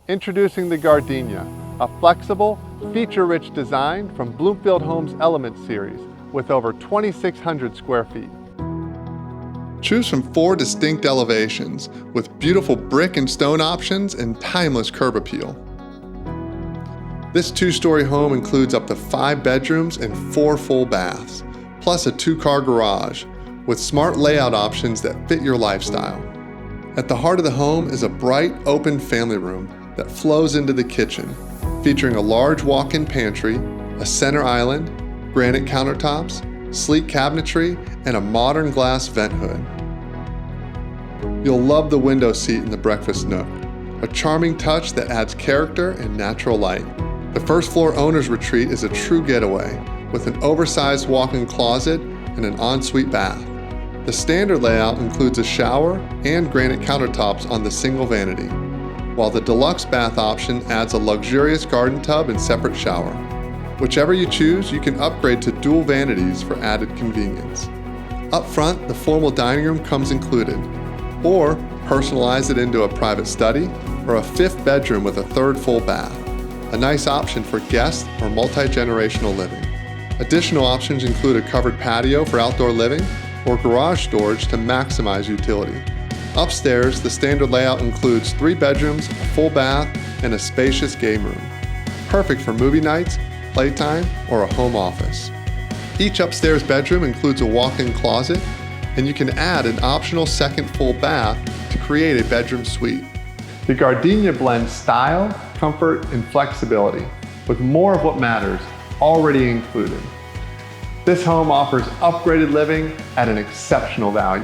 Introducing the Gardenia, a flexible, feature-rich design from Bloomfield Homes Elements Series with over 2,600 square feet. Choose from 4 distinct elevations with beautiful brick and stone options and timeless curb appeal. This 2-story home includes up to 5 bedrooms and 4 full baths, plus a 2-car garage with smart layout options that fit your lifestyle. At the heart of the home is a bright, open family room that flows into the kitchen, featuring a large walk-in pantry, a center island, granite countertops, sleek cabinetry, and a modern glass vent hood. You'll love the window seat in the breakfast nook, a charming touch that adds character and natural light. The first floor owner's retreat is a true getaway, with an oversized walk-in closet and an ensuite bath. The standard layout includes a shower and granite countertops on the single vanity, while the deluxe bath option adds a luxurious garden tub and separate shower. Whichever you choose, you can upgrade to dual vanities for added convenience. Up front, the formal dining room comes included, or personalize it into a private study or a 5th bedroom with a 3rd full bath, a nice option for guests or multi-generational living. Additional options include a covered patio for outdoor living or garage storage to maximize utility. Upstairs, the standard layout includes 3 bedrooms, a full bath, and a spacious game room, perfect for movie nights, playtime, or a home office. Each upstairs bedroom includes a walk-in closet, and you can add an optional 2nd full bath to create a bedroom suite. The Gardenia blends style, comfort, and flexibility, with more of what matters already included. This home offers upgraded living at an exceptional value.